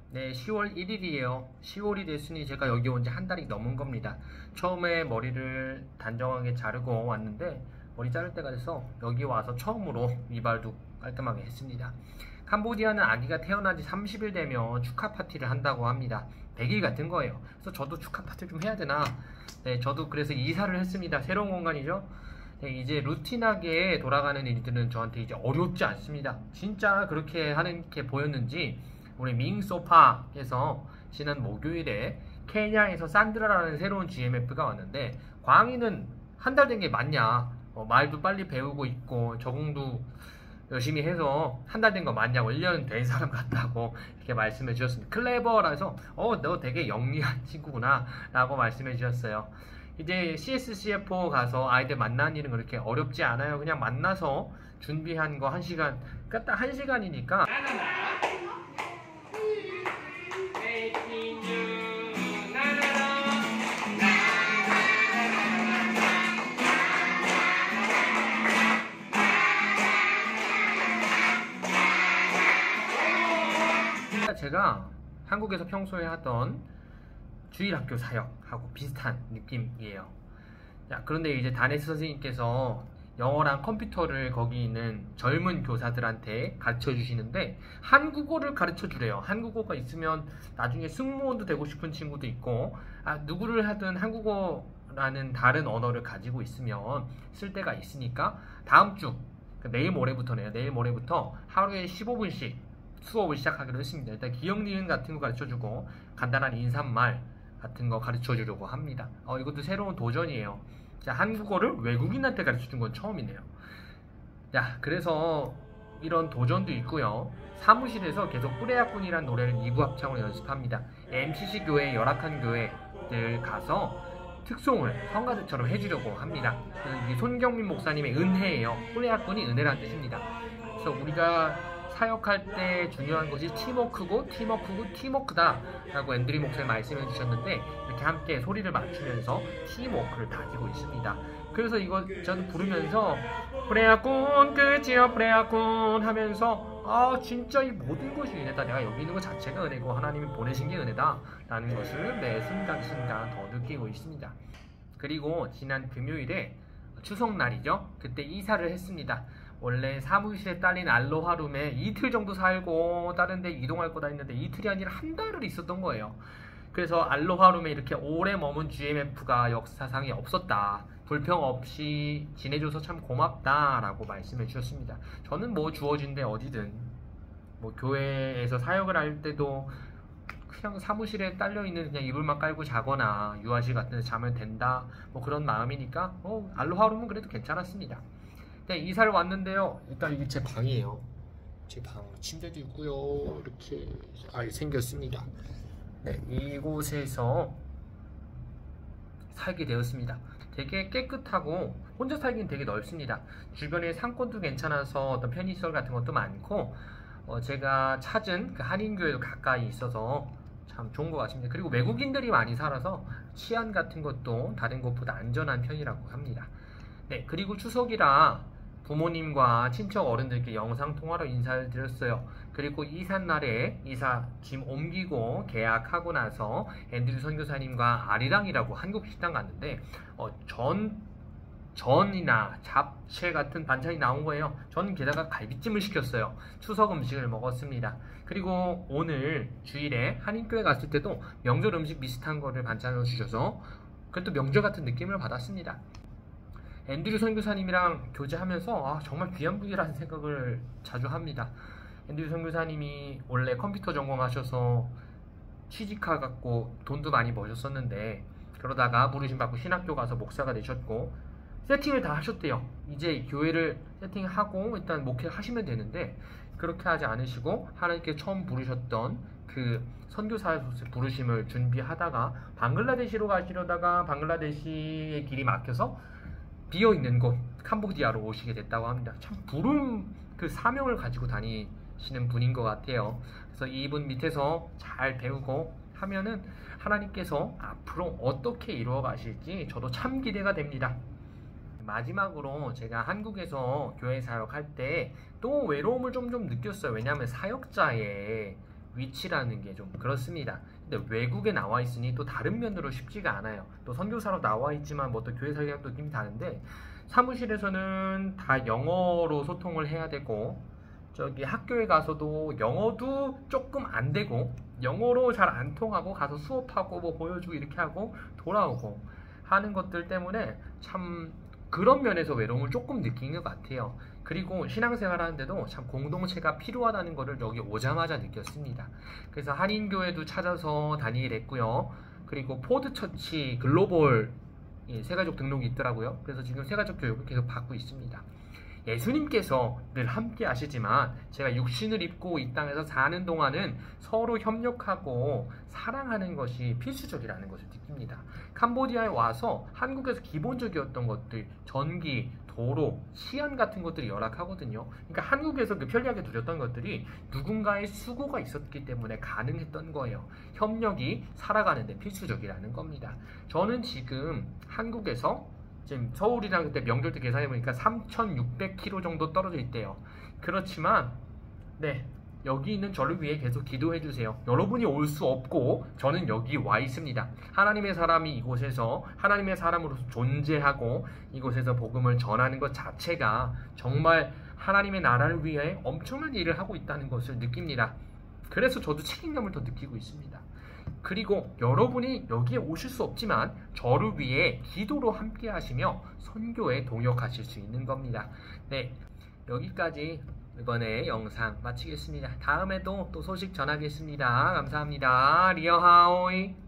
네, 10월 1일이에요. 10월이 됐으니 제가 여기 온 지 한 달이 넘은 겁니다. 처음에 머리를 단정하게 자르고 왔는데 머리 자를 때가 돼서 여기 와서 처음으로 이발도 깔끔하게 했습니다. 캄보디아는 아기가 태어난 지 30일 되면 축하 파티를 한다고 합니다. 100일 같은 거예요. 그래서 저도 축하 파티 좀 해야 되나? 네, 저도 그래서 이사를 했습니다. 새로운 공간이죠. 네, 이제 루틴하게 돌아가는 일들은 저한테 이제 어렵지 않습니다. 진짜 그렇게 하는 게 보였는지 우리 밍소파에서 지난 목요일에 케냐에서 산드라라는 새로운 GMF가 왔는데, 광희는 한 달 된 게 맞냐? 말도 빨리 배우고 있고 적응도 열심히 해서 한 달 된 거 맞냐고, 1년 된 사람 같다고 이렇게 말씀해 주셨습니다. 클레버라서 너 되게 영리한 친구구나 라고 말씀해 주셨어요. 이제 CSCF4 가서 아이들 만나는 일은 그렇게 어렵지 않아요. 그냥 만나서 준비한 거 1시간, 그러니까 딱 1시간이니까 제가 한국에서 평소에 하던 주일학교 사역하고 비슷한 느낌이에요. 자, 그런데 이제 다네스 선생님께서 영어랑 컴퓨터를 거기 있는 젊은 교사들한테 가르쳐 주시는데 한국어를 가르쳐 주래요. 한국어가 있으면 나중에 승무원도 되고 싶은 친구도 있고, 누구를 하든 한국어라는 다른 언어를 가지고 있으면 쓸 데가 있으니까 다음 주, 내일 모레부터네요. 내일 모레부터 하루에 15분씩 수업을 시작하기로 했습니다. 일단 기억 니은 같은 거 가르쳐주고 간단한 인사말 같은 거 가르쳐주려고 합니다. 이것도 새로운 도전이에요. 자, 한국어를 외국인한테 가르쳐준 건 처음이네요. 자, 그래서 이런 도전도 있고요. 사무실에서 계속 뿌레야꾼이라는 노래를 2부 합창으로 연습합니다. MCC 교회, 열악한 교회들 가서 특송을 성가대처럼 해주려고 합니다. 이 손경민 목사님의 은혜예요. 뿌레야꾼이 은혜라는 뜻입니다. 그래서 우리가 사역할 때 중요한 것이 팀워크고 팀워크다 라고 앤드류 목사님 말씀해 주셨는데, 이렇게 함께 소리를 맞추면서 팀워크를 다지고 있습니다. 그래서 이거 저도 부르면서 프레아꾼 끝이요 프레아꾼 하면서 진짜 이 모든 것이 은혜다, 내가 여기 있는 것 자체가 은혜고 하나님이 보내신 게 은혜다 라는 것을 매 순간순간 더 느끼고 있습니다. 그리고 지난 금요일에 추석날이죠. 그때 이사를 했습니다. 원래 사무실에 딸린 알로하룸에 이틀 정도 살고 다른 데 이동할 거다 했는데 이틀이 아니라 한 달을 있었던 거예요. 그래서 알로하룸에 이렇게 오래 머문 GMF가 역사상에 없었다, 불평 없이 지내줘서 참 고맙다 라고 말씀해 주셨습니다. 저는 뭐 주어진 데 어디든, 뭐 교회에서 사역을 할 때도 그냥 사무실에 딸려있는 그냥 이불만 깔고 자거나 유아실 같은 데 자면 된다, 뭐 그런 마음이니까 알로하룸은 그래도 괜찮았습니다. 네, 이사를 왔는데요. 일단 이게 제 방이에요. 제 방, 침대도 있고요. 이렇게 생겼습니다. 네, 이곳에서 살게 되었습니다. 되게 깨끗하고 혼자 살기는 되게 넓습니다. 주변에 상권도 괜찮아서 어떤 편의시설 같은 것도 많고, 제가 찾은 그 한인교회도 가까이 있어서 참 좋은 것 같습니다. 그리고 외국인들이 많이 살아서 치안 같은 것도 다른 곳보다 안전한 편이라고 합니다. 네, 그리고 추석이라 부모님과 친척 어른들께 영상통화로 인사를 드렸어요. 그리고 이삿날에 이사 짐 옮기고 계약하고 나서 앤드류 선교사님과 아리랑이라고 한국 식당 갔는데 전이나 잡채 같은 반찬이 나온 거예요. 저는 게다가 갈비찜을 시켰어요. 추석 음식을 먹었습니다. 그리고 오늘 주일에 한인교회 갔을 때도 명절 음식 비슷한 거를 반찬으로 주셔서 그것도 명절 같은 느낌을 받았습니다. 앤드류 선교사님이랑 교제하면서 정말 귀한 분이라는 생각을 자주 합니다. 앤드류 선교사님이 원래 컴퓨터 전공하셔서 취직해갖고 돈도 많이 버셨었는데, 그러다가 부르심 받고 신학교 가서 목사가 되셨고 세팅을 다 하셨대요. 이제 교회를 세팅하고 일단 목회를 하시면 되는데, 그렇게 하지 않으시고 하나님께 처음 부르셨던 그 선교사로서 부르심을 준비하다가 방글라데시로 가시려다가 방글라데시의 길이 막혀서 비어있는 곳 캄보디아로 오시게 됐다고 합니다. 참 부름, 그 사명을 가지고 다니시는 분인 것 같아요. 그래서 이분 밑에서 잘 배우고 하면은 하나님께서 앞으로 어떻게 이루어 가실지 저도 참 기대가 됩니다. 마지막으로 제가 한국에서 교회 사역할 때 또 외로움을 좀 느꼈어요. 왜냐하면 사역자의 위치라는 게 좀 그렇습니다. 근데 외국에 나와 있으니 또 다른 면으로 쉽지가 않아요. 또 선교사로 나와 있지만 뭐 또 교회 사역도 느낌이 다른데, 사무실에서는 다 영어로 소통을 해야 되고, 저기 학교에 가서도 영어도 조금 안 되고, 영어로 잘 안 통하고 가서 수업하고 뭐 보여주고 이렇게 하고 돌아오고 하는 것들 때문에 참 그런 면에서 외로움을 조금 느낀 것 같아요. 그리고 신앙생활 하는데도 참 공동체가 필요하다는 것을 여기 오자마자 느꼈습니다. 그래서 한인교회도 찾아서 다니게 됐고요. 그리고 포드처치 글로벌 세가족 등록이 있더라고요. 그래서 지금 세가족 교육을 계속 받고 있습니다. 예수님께서 늘 함께 하시지만 제가 육신을 입고 이 땅에서 사는 동안은 서로 협력하고 사랑하는 것이 필수적이라는 것을 느낍니다. 캄보디아에 와서 한국에서 기본적이었던 것들, 전기, 도로, 시안 같은 것들이 열악하거든요. 그러니까 한국에서 그 편리하게 누렸던 것들이 누군가의 수고가 있었기 때문에 가능했던 거예요. 협력이 살아가는 데 필수적이라는 겁니다. 저는 지금 한국에서 지금 서울이랑 그때 명절 때 계산해보니까 3,600km 정도 떨어져 있대요. 그렇지만 네, 여기 있는 저를 위해 계속 기도해주세요. 여러분이 올 수 없고 저는 여기 와 있습니다. 하나님의 사람이 이곳에서 하나님의 사람으로서 존재하고 이곳에서 복음을 전하는 것 자체가 정말 하나님의 나라를 위해 엄청난 일을 하고 있다는 것을 느낍니다. 그래서 저도 책임감을 더 느끼고 있습니다. 그리고 여러분이 여기에 오실 수 없지만 저를 위해 기도로 함께 하시며 선교에 동역하실 수 있는 겁니다. 네, 여기까지 이번에 영상 마치겠습니다. 다음에도 또 소식 전하겠습니다. 감사합니다. 리어하오이.